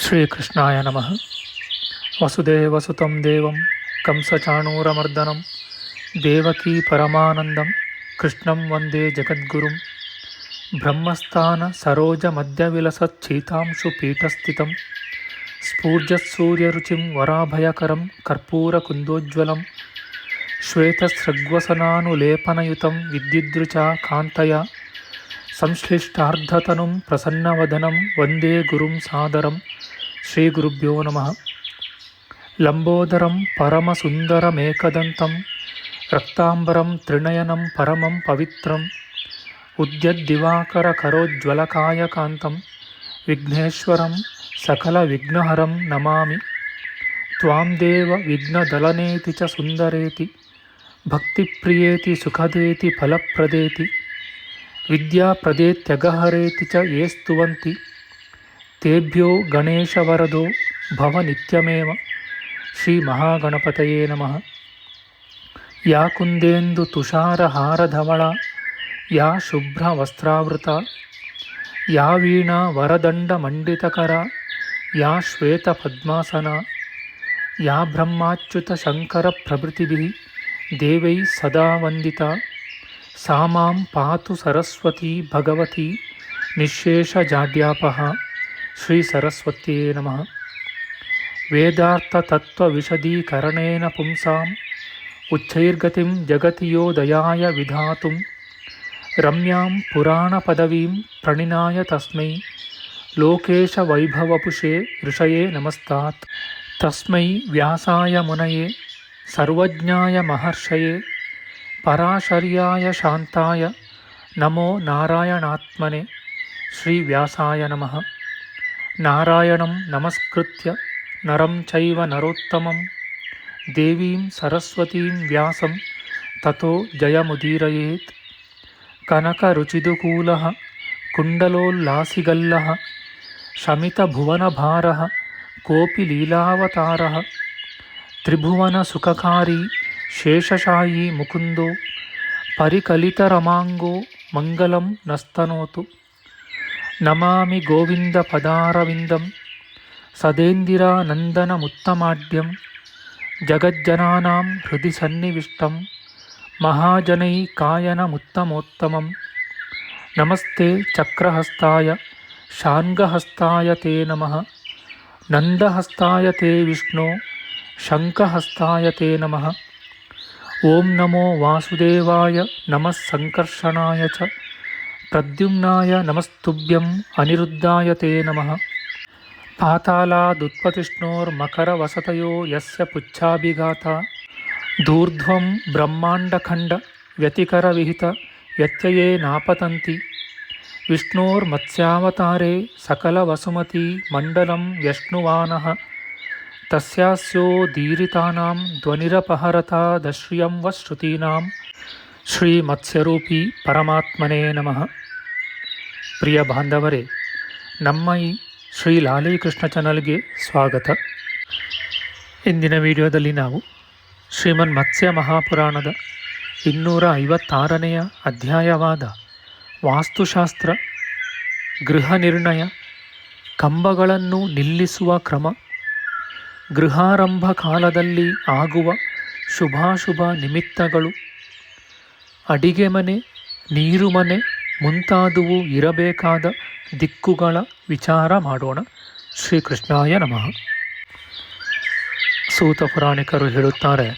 ಶ್ರೀಕೃಷ್ಣಾಯ ನಮಃ. ವಸುದೇವಸುತಂ ದೇವಂ ಕಂಸಚಾಣೂರಮರ್ದನಂ ದೇವಕೀ ಪರಮಾನಂದಂ ಕೃಷ್ಣಂ ವಂದೇ ಜಗದ್ಗುರುಂ. ಬ್ರಹ್ಮಸ್ಥಾನ ಸರೋಜ ಮಧ್ಯವಿಲಸಚ್ಛೀತಾಂಶು ಪೀಠಸ್ಥಿತಂ ಸ್ಫೂರ್ಜತ್ಸೂರ್ಯರುಚಿಂ ವರಾಭಯಕರಂ ಕರ್ಪೂರಕುಂದೋಜ್ವಲಂ ಶ್ವೇತಸೃಗ್ವಸನಾನುಲೇಪನಯುತಂ ವಿದ್ಯುದ್ರುಚಾ ಕಾಂತಯ ಸಂಶ್ಲಿಷ್ಟಾರ್ಧತನುಂ ಪ್ರಸನ್ನವದನಂ ವಂದೇ ಗುರುಂ ಸಾದರಂ. ಶ್ರೀ ಗುರುಭ್ಯೋ ನಮಃ. ಲಂಬೋದರಂ ಪರಮಸುಂದರಮೇಕದಂತಂ ರಕ್ತಾಂಬರಂ ತ್ರಿನಯನಂ ಪರಮಂ ಪವಿತ್ರಂ ಉದ್ಯದ್ದಿವಾಕರಕರೋಜ್ವಲಕಾಯಕಾಂತಂ ವಿಘ್ನೇಶ್ವರಂ ಸಕಲವಿಘ್ನಹರಂ ನಮಾಮಿ. ತ್ವಾಂ ದೇವ ವಿಘ್ನದಲನೇತಿ ಚ ಸುಂದರೇತಿ ಭಕ್ತಿಪ್ರಿಯೇತಿ ಸುಖದೇತಿ ಫಲಪ್ರದೇತಿ ವಿದ್ಯಾಪ್ರದೇತ್ಯಗಹರೇತಿ ಚ ಯೇ ಸ್ತುವಂತಿ ತೇಭ್ಯೋ ಗಣೇಶವರದೋ ಭವ ನಿತ್ಯಮೇವ. ಶ್ರೀ ಮಹಾಗಣಪತಯೇ ನಮಃ. ಯಾ ಕುಂದೇಂದು ತುಷಾರಹಾರಧವಳ ಯಾ ಶುಭ್ರವಸ್ತ್ರಾವೃತ ಯಾ ವೀಣಾ ವರದಂಡಮಂಡಿತಕರ ಯಾ ಶ್ವೇತಪದ್ಮಾಸನ ಯಾ ಬ್ರಹ್ಮಾಚ್ಯುತ ಶಂಕರ ಪ್ರಭೃತಿಭಿಃ ದೇವೈಃ ಸದಾ ವಂದಿತಾ ಸಾ ಮಾಂ ಪಾತು ಸರಸ್ವತೀ ಭಗವತಿ ನಿಶ್ಶೇಷಜಾಡ್ಯಾಪಃ. ಶ್ರೀ ಸರಸ್ವತ್ಯೇ ನಮಃ. ವೇದಾರ್ಥತತ್ವವಿಶದೀಕರಣೇನ ಪುಂಸಾಂ ಉಚ್ಚೈರ್ಗತಿಂ ಜಗತಿ ಯೋ ದಯಾಯ ವಿಧಾತುಂ ರಮ್ಯಾಂ ಪುರಾಣಪದವೀಂ ಪ್ರಣಿನಾಯ ತಸ್ಮೈ ಲೋಕೇಶವೈಭವಪುಷೇ ಋಷಯೇ ನಮಸ್ತಾತ್. ತಸ್ಮೈ ವ್ಯಾಸಾಯ ಮುನಯೇ ಸರ್ವಜ್ಞಾಯ ಮಹರ್ಷಯೇ ಪರಾಶರ್ಯಾಯ ಶಾಂತಾಯ ನಮೋ ನಾರಾಯಣಾತ್ಮನೆ. ಶ್ರೀ ವ್ಯಾಸಾಯ ನಮಃ. ನಾರಾಯಣಂ ನಮಸ್ಕೃತ್ಯ ನರಂ ಚೈವ ನರೋತ್ತಮಂ ದೇವೀಂ ಸರಸ್ವತೀಂ ವ್ಯಾಸಂ ತತೋ ಜಯಮುದೀರಯೇತ್. ಕನಕರುಚಿದುಕೂಲಃ ಕುಂಡಲೋಲ್ಲಾಸಿಗಲ್ಲಃ ಶಮಿತಭುವನಭಾರಃ ಕೋಪಿ ಲೀಲಾವತಾರಃ ತ್ರಿಭುವನಸುಖಕಾರಿ ಶೇಷಶಾಯೀ ಮುಕುಂದೋ ಪರಿಕಲಿತರಮಾಂಗೋ ಮಂಗಲಂ ನಸ್ತನೋತು. ನಮಾಮಿ ಗೋವಿಂದ ಪದಾರವಿಂದಂ ಸದೇಂದಿರಾನಂದನಮುತ್ತಮಾಡ್ಯಂ ಜಗಜ್ಜನಾನಾಂ ಹೃದಯ ಸನ್ನಿವಿಷ್ಟಂ ಮಹಾಜನೈಕಾಯನಮುತ್ತಮೋತ್ತಮಂ. ನಮಸ್ತೆ ಚಕ್ರಹಸ್ತಾಯ ಶಾರ್ङ्ಗಹಸ್ತಾಯ ತೇ ನಮಃ. ನಂದಹಸ್ತಾಯ ತೇ ವಿಷ್ಣೋ ಶಂಖಹಸ್ತಾಯ ತೇ ನಮಃ. ಓಂ ನಮೋ ವಾಸುದೇವಾಯ ನಮಃ ಸಂಕರ್ಷಣಾಯ ಚ ಪ್ರದ್ಯುಮ್ನಾಯ ನಮಸ್ತುಭ್ಯಂ ಅನಿರುದ್ಧಾಯ ತೇ ನಮಃ. ಪಾತಾಲಾದುತ್ಪತಿಷ್ಣೋರ್ಮಕರವಸತಯೋ ಯಸ್ಯ ಪುಚ್ಛಾಭಿಘಾತ ಧೂರ್ಧ್ವಂ ಬ್ರಹ್ಮಾಂಡಖಂಡ ವ್ಯತಿಕರವಿಹಿತ ವ್ಯತ್ಯಯೇ ನಾಪತಂತಿ. ವಿಷ್ಣೋರ್ಮತ್ಸ್ಯಾವತಾರೇ ಸಕಲವಸುಮತಿ ಮಂಡಲಂ ವ್ಯಶ್ನುವಾನಃ ತಸ್ಯಾಸ್ಯೋದೀರಿತಾನಾಂ ಧ್ವನಿರಪಹರತಾದಶ್ರಿಯಂ ವ ಶ್ರುತೀನಾಂ. ಶ್ರೀ ಮತ್ಸ್ಯರೂಪಿ ಪರಮಾತ್ಮನೇ ನಮಃ. ಪ್ರಿಯ ಬಾಂಧವರೇ, ನಮ್ಮ ಈ ಶ್ರೀ ಲಾಲೀಕೃಷ್ಣ ಚಾನಲ್ಗೆ ಸ್ವಾಗತ. ಇಂದಿನ ವಿಡಿಯೋದಲ್ಲಿ ನಾವು ಶ್ರೀಮನ್ ಮತ್ಸ್ಯ ಮಹಾಪುರಾಣದ 256ನೇ ಅಧ್ಯಾಯವಾದ ವಾಸ್ತುಶಾಸ್ತ್ರ ಗೃಹ ನಿರ್ಣಯ, ಕಂಬಗಳನ್ನು ನಿಲ್ಲಿಸುವ ಕ್ರಮ, ಗೃಹಾರಂಭ ಕಾಲದಲ್ಲಿ ಆಗುವ ಶುಭಾಶುಭ ನಿಮಿತ್ತಗಳು, ಅಡಿಗೆ ಮನೆ, ನೀರು ಮನೆ ಮುಂತಾದವು ಇರಬೇಕಾದ ದಿಕ್ಕುಗಳ ವಿಚಾರ ಮಾಡೋಣ. ಶ್ರೀಕೃಷ್ಣಾಯ ನಮಃ. ಸೂತ ಪುರಾಣಿಕರು ಹೇಳುತ್ತಾರೆ,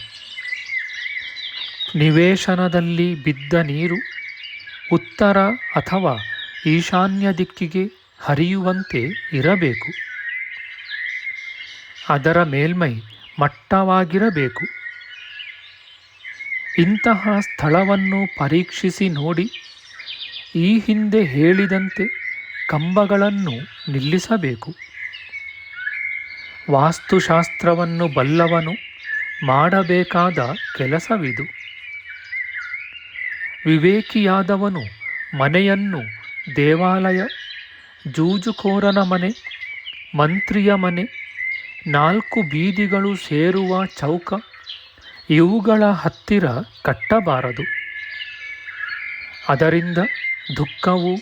ನಿವೇಶನದಲ್ಲಿ ಬಿದ್ದ ನೀರು ಉತ್ತರ ಅಥವಾ ಈಶಾನ್ಯ ದಿಕ್ಕಿಗೆ ಹರಿಯುವಂತೆ ಇರಬೇಕು. ಅದರ ಮೇಲ್ಮೈ ಮಟ್ಟವಾಗಿರಬೇಕು. ಇಂತಹ ಸ್ಥಳವನ್ನು ಪರೀಕ್ಷಿಸಿ ನೋಡಿ ಈ ಹಿಂದೆ ಹೇಳಿದಂತೆ ಕಂಬಗಳನ್ನು ನಿಲ್ಲಿಸಬೇಕು. ವಾಸ್ತುಶಾಸ್ತ್ರವನ್ನು ಬಲ್ಲವನು ಮಾಡಬೇಕಾದ ಕೆಲಸವಿದು. ವಿವೇಕಿಯಾದವನು ಮನೆಯನ್ನು ದೇವಾಲಯ, ಜೂಜುಕೋರನ ಮನೆ, ಮಂತ್ರಿಯ ಮನೆ, 4 ಬೀದಿಗಳು ಸೇರುವ ಚೌಕ ಇವುಗಳ ಹತ್ತಿರ ಕಟ್ಟಬಾರದು. ಅದರಿಂದ ದುಃಖವು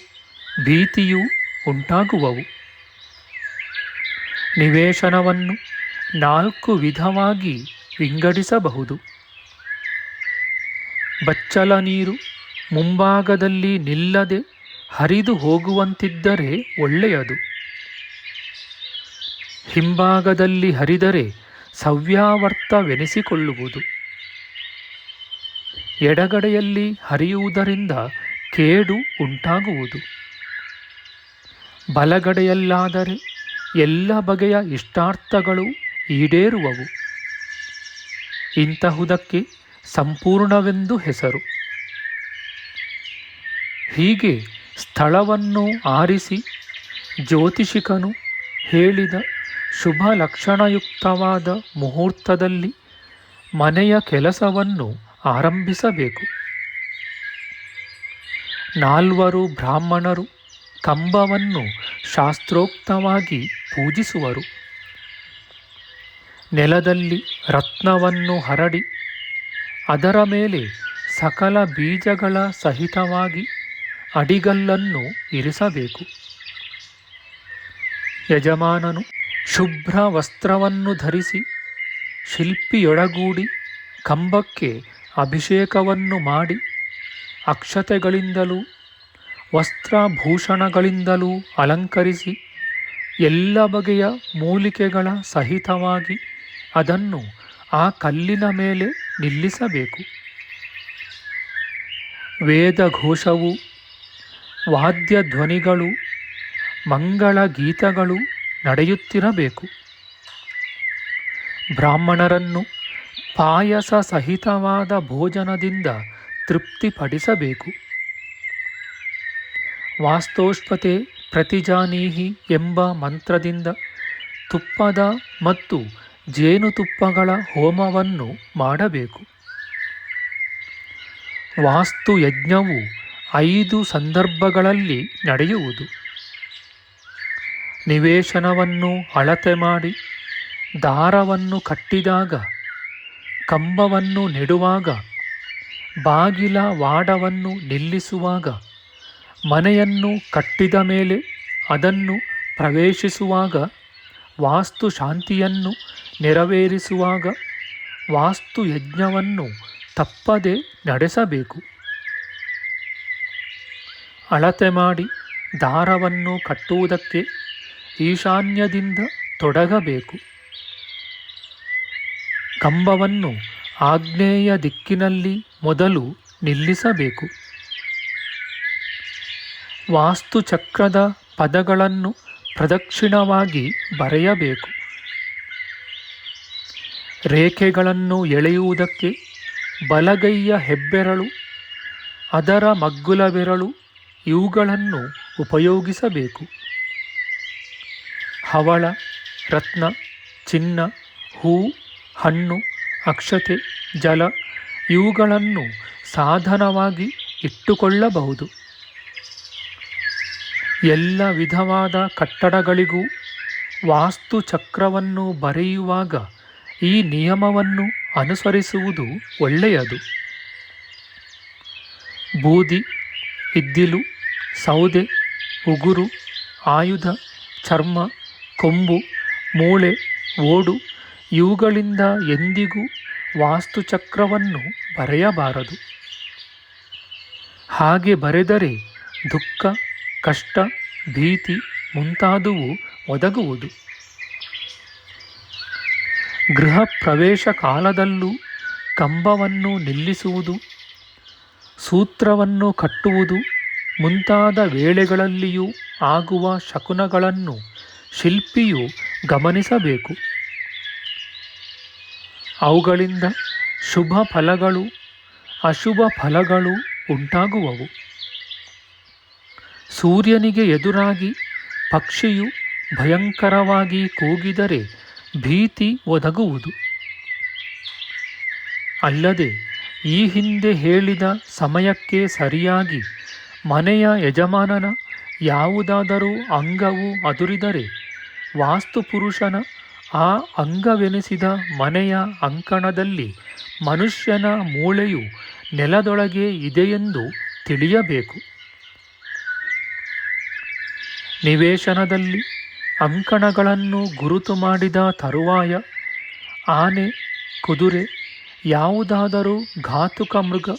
ಭೀತಿಯೂ ಉಂಟಾಗುವವು. ನಿವೇಶನವನ್ನು 4 ವಿಧವಾಗಿ ವಿಂಗಡಿಸಬಹುದು. ಬಚ್ಚಲ ನೀರು ಮುಂಭಾಗದಲ್ಲಿ ನಿಲ್ಲದೆ ಹರಿದು ಹೋಗುವಂತಿದ್ದರೆ ಒಳ್ಳೆಯದು. ಹಿಂಭಾಗದಲ್ಲಿ ಹರಿದರೆ ಸವ್ಯಾವರ್ತವೆನಿಸಿಕೊಳ್ಳುವುದು. ಎಡಗಡೆಯಲ್ಲಿ ಹರಿಯುವುದರಿಂದ ಕೇಡು ಉಂಟಾಗುವುದು. ಬಲಗಡೆಯಲ್ಲಾದರೆ ಎಲ್ಲ ಬಗೆಯ ಇಷ್ಟಾರ್ಥಗಳು ಈಡೇರುವವು. ಇಂತಹುದಕ್ಕೆ ಸಂಪೂರ್ಣವೆಂದು ಹೆಸರು. ಹೀಗೆ ಸ್ಥಳವನ್ನು ಆರಿಸಿ ಜ್ಯೋತಿಷಿಕನು ಹೇಳಿದ ಶುಭ ಲಕ್ಷಣಯುಕ್ತವಾದ ಮುಹೂರ್ತದಲ್ಲಿ ಮನೆಯ ಕೆಲಸವನ್ನು ಆರಂಭಿಸಬೇಕು. 4 ಬ್ರಾಹ್ಮಣರು ಕಂಬವನ್ನು ಶಾಸ್ತ್ರೋಕ್ತವಾಗಿ ಪೂಜಿಸುವರು. ನೆಲದಲ್ಲಿ ರತ್ನವನ್ನು ಹರಡಿ ಅದರ ಮೇಲೆ ಸಕಲ ಬೀಜಗಳ ಸಹಿತವಾಗಿ ಅಡಿಗಲ್ಲನ್ನು ಇರಿಸಬೇಕು. ಯಜಮಾನನು ಶುಭ್ರ ವಸ್ತ್ರವನ್ನು ಧರಿಸಿ ಶಿಲ್ಪಿಯೊಡಗೂಡಿ ಕಂಬಕ್ಕೆ ಅಭಿಷೇಕವನ್ನು ಮಾಡಿ ಅಕ್ಷತೆಗಳಿಂದಲೂ ವಸ್ತ್ರಭೂಷಣಗಳಿಂದಲೂ ಅಲಂಕರಿಸಿ ಎಲ್ಲ ಬಗೆಯ ಮೂಲಿಕೆಗಳ ಸಹಿತವಾಗಿ ಅದನ್ನು ಆ ಕಲ್ಲಿನ ಮೇಲೆ ನಿಲ್ಲಿಸಬೇಕು. ವೇದಘೋಷವು, ವಾದ್ಯಧ್ವನಿಗಳು, ಮಂಗಳ ಗೀತಗಳು ನಡೆಯುತ್ತಿರಬೇಕು. ಬ್ರಾಹ್ಮಣರನ್ನು ಪಾಯಸ ಸಹಿತವಾದ ಭೋಜನದಿಂದ ತೃಪ್ತಿಪಡಿಸಬೇಕು. ವಾಸ್ತೋಷ್ಪತೆ ಪ್ರತಿಜಾನೀಹಿ ಎಂಬ ಮಂತ್ರದಿಂದ ತುಪ್ಪದ ಮತ್ತು ಜೇನುತುಪ್ಪಗಳ ಹೋಮವನ್ನು ಮಾಡಬೇಕು. ವಾಸ್ತುಯಜ್ಞವು 5 ಸಂದರ್ಭಗಳಲ್ಲಿ ನಡೆಯುವುದು. ನಿವೇಶನವನ್ನು ಅಳತೆ ಮಾಡಿ ದಾರವನ್ನು ಕಟ್ಟಿದಾಗ, ಕಂಬವನ್ನು ನೆಡುವಾಗ, ಬಾಗಿಲ ವಾಡವನ್ನು ನಿಲ್ಲಿಸುವಾಗ, ಮನೆಯನ್ನು ಕಟ್ಟಿದ ಮೇಲೆ ಅದನ್ನು ಪ್ರವೇಶಿಸುವಾಗ, ವಾಸ್ತು ಶಾಂತಿಯನ್ನು ನೆರವೇರಿಸುವಾಗ ವಾಸ್ತುಯಜ್ಞವನ್ನು ತಪ್ಪದೆ ನಡೆಸಬೇಕು. ಅಳತೆ ಮಾಡಿ ದಾರವನ್ನು ಕಟ್ಟುವುದಕ್ಕೆ ಈಶಾನ್ಯದಿಂದ ತೊಡಗಬೇಕು. ಕಂಬವನ್ನು ಆಗ್ನೇಯ ದಿಕ್ಕಿನಲ್ಲಿ ಮೊದಲು ನಿಲ್ಲಿಸಬೇಕು. ವಾಸ್ತುಚಕ್ರದ ಪದಗಳನ್ನು ಪ್ರದಕ್ಷಿಣವಾಗಿ ಬರೆಯಬೇಕು. ರೇಖೆಗಳನ್ನು ಎಳೆಯುವುದಕ್ಕೆ ಬಲಗೈಯ ಹೆಬ್ಬೆರಳು, ಅದರ ಮಗ್ಗುಲ ಬೆರಳು ಇವುಗಳನ್ನು ಉಪಯೋಗಿಸಬೇಕು. ಹವಳ, ರತ್ನ, ಚಿನ್ನ, ಹೂ, ಹಣ್ಣು, ಅಕ್ಷತೆ, ಜಲ ಇವುಗಳನ್ನು ಸಾಧನವಾಗಿ ಇಟ್ಟುಕೊಳ್ಳಬಹುದು. ಎಲ್ಲ ವಿಧವಾದ ಕಟ್ಟಡಗಳಿಗೂ ವಾಸ್ತುಚಕ್ರವನ್ನು ಬರೆಯುವಾಗ ಈ ನಿಯಮವನ್ನು ಅನುಸರಿಸುವುದು ಒಳ್ಳೆಯದು. ಬೂದಿ, ಇದ್ದಿಲು, ಸೌದೆ, ಉಗುರು, ಆಯುಧ, ಚರ್ಮ, ಕೊಂಬು, ಮೂಳೆ, ಓಡು ಇವುಗಳಿಂದ ಎಂದಿಗೂ ವಾಸ್ತುಚಕ್ರವನ್ನು ಬರೆಯಬಾರದು. ಹಾಗೆ ಬರೆದರೆ ದುಃಖ, ಕಷ್ಟ, ಭೀತಿ ಮುಂತಾದುವು ಒದಗುವುದು. ಗೃಹ ಪ್ರವೇಶ ಕಾಲದಲ್ಲೂ ಕಂಬವನ್ನು ನಿಲ್ಲಿಸುವುದು, ಸೂತ್ರವನ್ನು ಕಟ್ಟುವುದು ಮುಂತಾದ ವೇಳೆಗಳಲ್ಲಿಯೂ ಆಗುವ ಶಕುನಗಳನ್ನು ಶಿಲ್ಪಿಯು ಗಮನಿಸಬೇಕು. ಅವುಗಳಿಂದ ಶುಭ ಫಲಗಳು, ಅಶುಭ ಫಲಗಳು ಉಂಟಾಗುವವು. ಸೂರ್ಯನಿಗೆ ಎದುರಾಗಿ ಪಕ್ಷಿಯು ಭಯಂಕರವಾಗಿ ಕೂಗಿದರೆ ಭೀತಿ ಒದಗುವುದು. ಅಲ್ಲದೆ ಈ ಹಿಂದೆ ಹೇಳಿದ ಸಮಯಕ್ಕೆ ಸರಿಯಾಗಿ ಮನೆಯ ಯಜಮಾನನ ಯಾವುದಾದರೂ ಅಂಗವು ಅದುರಿದರೆ ವಾಸ್ತುಪುರುಷನ ಆ ಅಂಗವೆನಿಸಿದ ಮನೆಯ ಅಂಕಣದಲ್ಲಿ ಮನುಷ್ಯನ ಮೂಳೆಯು ನೆಲದೊಳಗೆ ಇದೆಯೆಂದು ತಿಳಿಯಬೇಕು. ನಿವೇಶನದಲ್ಲಿ ಅಂಕಣಗಳನ್ನು ಗುರುತು ಮಾಡಿದ ತರುವಾಯ ಆನೆ, ಕುದುರೆ, ಯಾವುದಾದರೂ ಘಾತುಕ ಮೃಗ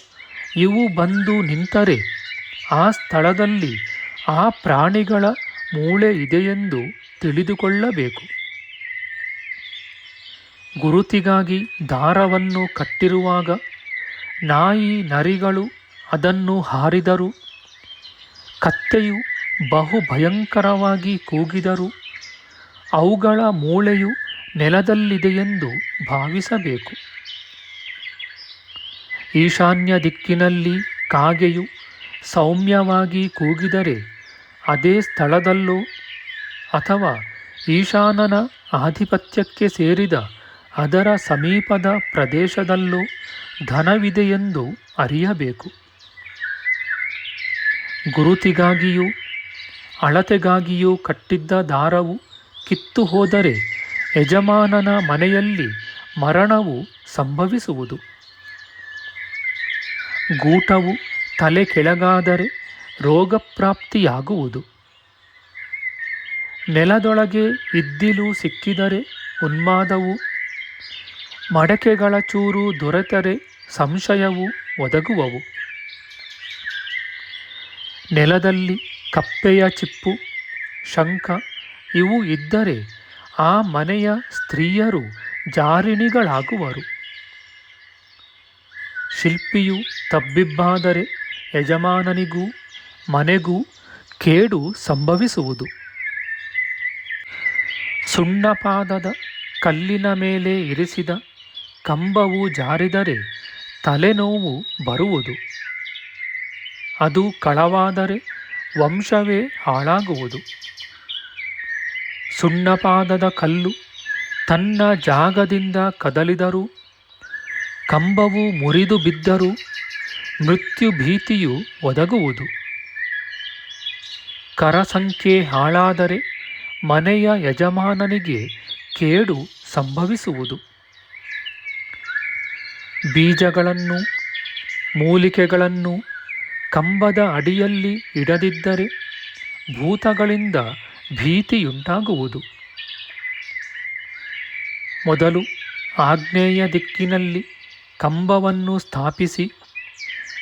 ಇವು ಬಂದು ನಿಂತರೆ ಆ ಸ್ಥಳದಲ್ಲಿ ಆ ಪ್ರಾಣಿಗಳ ಮೂಳೆ ಇದೆಯೆಂದು ತಿಳಿದುಕೊಳ್ಳಬೇಕು. ಗುರುತಿಗಾಗಿ ದಾರವನ್ನು ಕಟ್ಟಿರುವಾಗ ನಾಯಿ ನರಿಗಳು ಅದನ್ನು ಹಾರಿದರೂ, ಕತ್ತೆಯು ಬಹು ಭಯಂಕರವಾಗಿ ಕೂಗಿದರೂ ಅವುಗಳ ಮೂಳೆಯು ನೆಲದಲ್ಲಿದೆಯೆಂದು ಭಾವಿಸಬೇಕು. ಈಶಾನ್ಯ ದಿಕ್ಕಿನಲ್ಲಿ ಕಾಗೆಯು ಸೌಮ್ಯವಾಗಿ ಕೂಗಿದರೆ ಅದೇ ಸ್ಥಳದಲ್ಲೋ ಅಥವಾ ಈಶಾನನ ಆಧಿಪತ್ಯಕ್ಕೆ ಸೇರಿದ ಅದರ ಸಮೀಪದ ಪ್ರದೇಶದಲ್ಲೋ ಧನವಿದೆಯೆಂದು ಅರಿಯಬೇಕು. ಗುರುತಿಗಾಗಿಯೂ ಅಳತೆಗಾಗಿಯೂ ಕಟ್ಟಿದ್ದ ದಾರವು ಕಿತ್ತು ಹೋದರೆ ಯಜಮಾನನ ಮನೆಯಲ್ಲಿ ಮರಣವು ಸಂಭವಿಸುವುದು. ಗೂಟವು ತಲೆ ಕೆಳಗಾದರೆ ರೋಗಪ್ರಾಪ್ತಿಯಾಗುವುದು. ನೆಲದೊಳಗೆ ಇದ್ದಿಲು ಸಿಕ್ಕಿದರೆ ಉನ್ಮಾದವು, ಮಡಕೆಗಳ ಚೂರು ದೊರೆತರೆ ಸಂಶಯವು ಒದಗುವವು. ನೆಲದಲ್ಲಿ ಕಪ್ಪೆಯ ಚಿಪ್ಪು, ಶಂಖ ಇವು ಇದ್ದರೆ ಆ ಮನೆಯ ಸ್ತ್ರೀಯರು ಜಾರಿಣಿಗಳಾಗುವರು. ಶಿಲ್ಪಿಯು ತಬ್ಬಿಬ್ಬಾದರೆ ಯಜಮಾನನಿಗೂ ಮನೆಗೂ ಕೇಡು ಸಂಭವಿಸುವುದು. ಸುಣ್ಣಪಾದದ ಕಲ್ಲಿನ ಮೇಲೆ ಇರಿಸಿದ ಕಂಬವು ಜಾರಿದರೆ ತಲೆನೋವು ಬರುವುದು. ಅದು ಕಳವಾದರೆ ವಂಶವೇ ಹಾಳಾಗುವುದು. ಸುಣ್ಣಪಾದದ ಕಲ್ಲು ತನ್ನ ಜಾಗದಿಂದ ಕದಲಿದರೂ, ಕಂಬವು ಮುರಿದು ಬಿದ್ದರೂ ಮೃತ್ಯು ಭೀತಿಯು ಒದಗುವುದು. ಕರಸಂಖ್ಯೆ ಹಾಳಾದರೆ ಮನೆಯ ಯಜಮಾನನಿಗೆ ಕೇಡು ಸಂಭವಿಸುವುದು. ಬೀಜಗಳನ್ನು ಮೂಲಿಕೆಗಳನ್ನು ಕಂಬದ ಅಡಿಯಲ್ಲಿ ಇಡದಿದ್ದರೆ ಭೂತಗಳಿಂದ ಭೀತಿಯುಂಟಾಗುವುದು. ಮೊದಲು ಆಗ್ನೇಯ ದಿಕ್ಕಿನಲ್ಲಿ ಕಂಬವನ್ನು ಸ್ಥಾಪಿಸಿ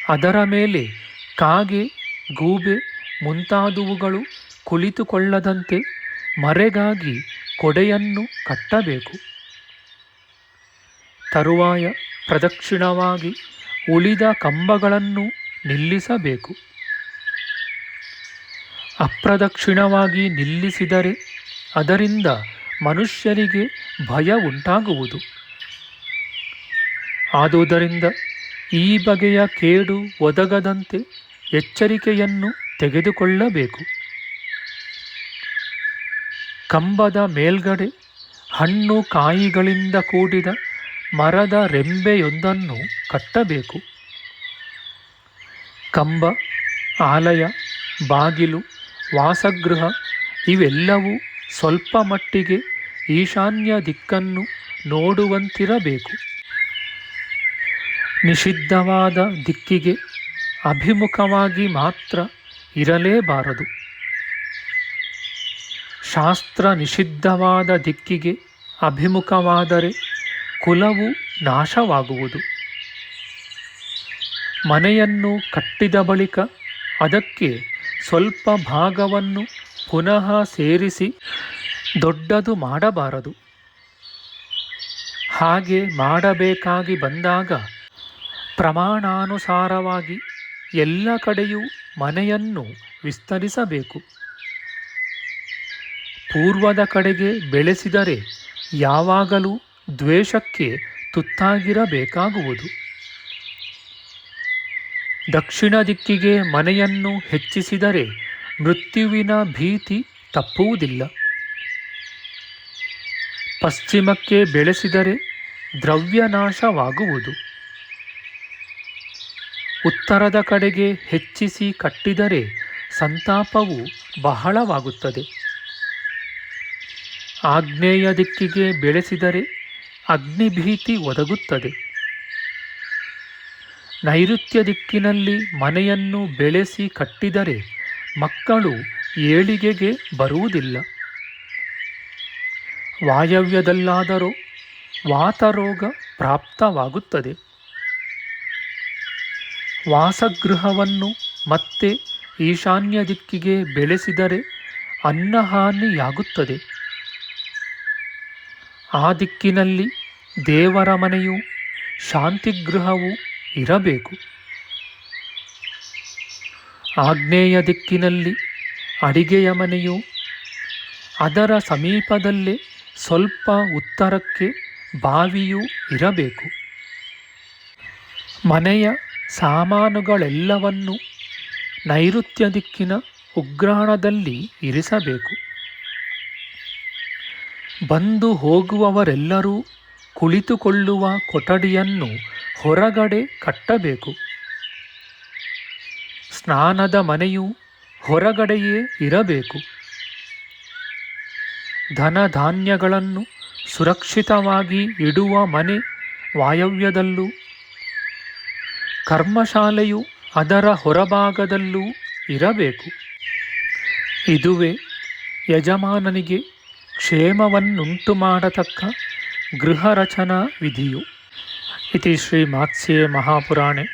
ಅದರ ಮೇಲೆ ಕಾಗೆ, ಗೂಬೆ ಮುಂತಾದವುಗಳು ಕುಳಿತುಕೊಳ್ಳದಂತೆ ಮರೆಗಾಗಿ ಕೊಡೆಯನ್ನು ಕಟ್ಟಬೇಕು. ತರುವಾಯ ಪ್ರದಕ್ಷಿಣವಾಗಿ ಉಳಿದ ಕಂಬಗಳನ್ನು ನಿಲ್ಲಿಸಬೇಕು. ಅಪ್ರದಕ್ಷಿಣವಾಗಿ ನಿಲ್ಲಿಸಿದರೆ ಅದರಿಂದ ಮನುಷ್ಯರಿಗೆ ಭಯ ಉಂಟಾಗುವುದು. ಆದುದರಿಂದ ಈ ಬಗೆಯ ಕೇಡು ಒದಗದಂತೆ ಎಚ್ಚರಿಕೆಯನ್ನು ತೆಗೆದುಕೊಳ್ಳಬೇಕು. ಕಂಬದ ಮೇಲ್ಗಡೆ ಹಣ್ಣು ಕಾಯಿಗಳಿಂದ ಕೂಡಿದ ಮರದ ರೆಂಬೆಯೊಂದನ್ನು ಕಟ್ಟಬೇಕು. ಕಂಬ, ಆಲಯ, ಬಾಗಿಲು, ವಾಸಗೃಹ ಇವೆಲ್ಲವೂ ಸ್ವಲ್ಪ ಮಟ್ಟಿಗೆ ಈಶಾನ್ಯ ದಿಕ್ಕನ್ನು ನೋಡುವಂತಿರಬೇಕು. ನಿಷಿದ್ಧವಾದ ದಿಕ್ಕಿಗೆ ಅಭಿಮುಖವಾಗಿ ಮಾತ್ರ ಇರಲೇಬಾರದು. ಶಾಸ್ತ್ರ ನಿಷಿದ್ಧವಾದ ದಿಕ್ಕಿಗೆ ಅಭಿಮುಖವಾದರೆ ಕುಲವು ನಾಶವಾಗುವುದು. ಮನೆಯನ್ನು ಕಟ್ಟಿದ ಬಳಿಕ ಅದಕ್ಕೆ ಸ್ವಲ್ಪ ಭಾಗವನ್ನು ಪುನಃ ಸೇರಿಸಿ ದೊಡ್ಡದು ಮಾಡಬಾರದು. ಹಾಗೆ ಮಾಡಬೇಕಾಗಿ ಬಂದಾಗ ಪ್ರಮಾಣಾನುಸಾರವಾಗಿ ಎಲ್ಲ ಕಡೆಯೂ ಮನೆಯನ್ನು ವಿಸ್ತರಿಸಬೇಕು. ಪೂರ್ವದ ಕಡೆಗೆ ಬೆಳೆಸಿದರೆ ಯಾವಾಗಲೂ ದ್ವೇಷಕ್ಕೆ ತುತ್ತಾಗಿರಬೇಕಾಗುವುದು. ದಕ್ಷಿಣ ದಿಕ್ಕಿಗೆ ಮನೆಯನ್ನು ಹೆಚ್ಚಿಸಿದರೆ ಮೃತ್ಯುವಿನ ಭೀತಿ ತಪ್ಪುವುದಿಲ್ಲ. ಪಶ್ಚಿಮಕ್ಕೆ ಬೆಳೆಸಿದರೆ ದ್ರವ್ಯನಾಶವಾಗುವುದು. ಉತ್ತರದ ಕಡೆಗೆ ಹೆಚ್ಚಿಸಿ ಕಟ್ಟಿದರೆ ಸಂತಾಪವು ಬಹಳವಾಗುತ್ತದೆ. ಆಗ್ನೇಯ ದಿಕ್ಕಿಗೆ ಬೆಳೆಸಿದರೆ ಅಗ್ನಿಭೀತಿ ಒದಗುತ್ತದೆ. ನೈಋತ್ಯ ದಿಕ್ಕಿನಲ್ಲಿ ಮನೆಯನ್ನು ಬೆಳೆಸಿ ಕಟ್ಟಿದರೆ ಮಕ್ಕಳು ಏಳಿಗೆಗೆ ಬರುವುದಿಲ್ಲ. ವಾಯವ್ಯದಲ್ಲಾದರೂ ವಾತರೋಗ ಪ್ರಾಪ್ತವಾಗುತ್ತದೆ. ವಾಸಗೃಹವನ್ನು ಮತ್ತೆ ಈಶಾನ್ಯ ದಿಕ್ಕಿಗೆ ಬೆಳೆಸಿದರೆ ಅನ್ನಹಾನಿಯಾಗುತ್ತದೆ. ಆ ದಿಕ್ಕಿನಲ್ಲಿ ದೇವರ ಮನೆಯೂ ಶಾಂತಿಗೃಹವೂ ಇರಬೇಕು. ಆಗ್ನೇಯ ದಿಕ್ಕಿನಲ್ಲಿ ಅಡಿಗೆಯ ಮನೆಯು, ಅದರ ಸಮೀಪದಲ್ಲೇ ಸ್ವಲ್ಪ ಉತ್ತರಕ್ಕೆ ಬಾವಿಯೂ ಇರಬೇಕು. ಮನೆಯ ಸಾಮಾನುಗಳೆಲ್ಲವನ್ನು ನೈಋತ್ಯ ದಿಕ್ಕಿನ ಉಗ್ರಾಣದಲ್ಲಿ ಇರಿಸಬೇಕು. ಬಂದು ಹೋಗುವವರೆಲ್ಲರೂ ಕುಳಿತುಕೊಳ್ಳುವ ಕೊಠಡಿಯನ್ನು ಹೊರಗಡೆ ಕಟ್ಟಬೇಕು. ಸ್ನಾನದ ಮನೆಯು ಹೊರಗಡೆಯೇ ಇರಬೇಕು. ಧನಧಾನ್ಯಗಳನ್ನು ಸುರಕ್ಷಿತವಾಗಿ ಇಡುವ ಮನೆ ವಾಯವ್ಯದಲ್ಲೂ, ಕರ್ಮಶಾಲೆಯು ಅದರ ಹೊರಭಾಗದಲ್ಲೂ ಇರಬೇಕು. ಇದುವೇ ಯಜಮಾನನಿಗೆ ಕ್ಷೇಮವನ್ನುಂಟು ಮಾಡತಕ್ಕ ಗೃಹರಚನಾ ವಿಧಿಯು. ಇತಿ ಶ್ರೀ ಮಾತ್ಸ್ಯೇ ಮಹಾಪುರಾಣೆ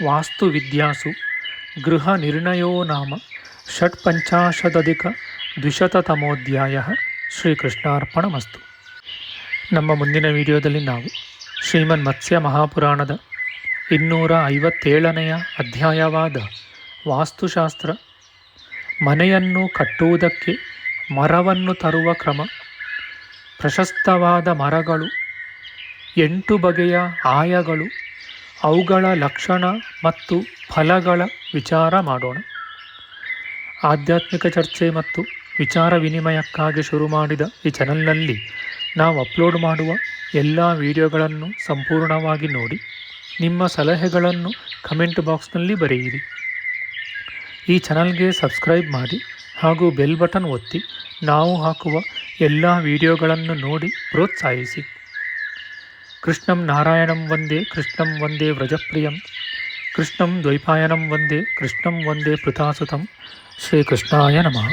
ವಾಸ್ತುವಿದ್ಯಾಸು ಗೃಹನಿರ್ಣಯೋ ನಾಮ ಷಟ್ಪಂಚಾಶದಧಿಕ-200ತಮೋಧ್ಯಾಯಃ. ಶ್ರೀಕೃಷ್ಣಾರ್ಪಣಮಸ್ತು. ನಮ್ಮ ಮುಂದಿನ ವಿಡಿಯೋದಲ್ಲಿ ನಾವು ಶ್ರೀಮನ್ ಮತ್ಸ್ಯ ಮಹಾಪುರಾಣದ 257ನೆಯ ಅಧ್ಯಾಯವಾದ ವಾಸ್ತುಶಾಸ್ತ್ರ, ಮನೆಯನ್ನು ಕಟ್ಟುವುದಕ್ಕೆ ಮರವನ್ನು ತರುವ ಕ್ರಮ, ಪ್ರಶಸ್ತವಾದ ಮರಗಳು, 8 ಬಗೆಯ ಆಯಗಳು, ಅವುಗಳ ಲಕ್ಷಣ ಮತ್ತು ಫಲಗಳ ವಿಚಾರ ಮಾಡೋಣ. ಆಧ್ಯಾತ್ಮಿಕ ಚರ್ಚೆ ಮತ್ತು ವಿಚಾರ ವಿನಿಮಯಕ್ಕಾಗಿ ಶುರು ಮಾಡಿದ ಈ ಚಾನಲ್ನಲ್ಲಿ ನಾವು ಅಪ್ಲೋಡ್ ಮಾಡುವ ಎಲ್ಲ ವಿಡಿಯೋಗಳನ್ನು ಸಂಪೂರ್ಣವಾಗಿ ನೋಡಿ ನಿಮ್ಮ ಸಲಹೆಗಳನ್ನು ಕಮೆಂಟ್ ಬಾಕ್ಸ್ನಲ್ಲಿ ಬರೆಯಿರಿ. ಈ ಚಾನಲ್ಗೆ ಸಬ್ಸ್ಕ್ರೈಬ್ ಮಾಡಿ ಹಾಗೂ ಬೆಲ್ ಬಟನ್ ಒತ್ತಿ ನಾವು ಹಾಕುವ ಎಲ್ಲ ವಿಡಿಯೋಗಳನ್ನು ನೋಡಿ ಪ್ರೋತ್ಸಾಹಿಸಿ. ಕೃಷ್ಣಂ ನಾರಾಯಣಂ ವಂದೇ ಕೃಷ್ಣಂ ವಂದೇ ವ್ರಜಪ್ರಿಯಂ ಕೃಷ್ಣಂ ದ್ವೈಪಾಯನಂ ವಂದೇ ಕೃಷ್ಣಂ ವಂದೇ ಪೃಥಾಸುತಂ. ಶ್ರೀಕೃಷ್ಣಾಯ ನಮಃ.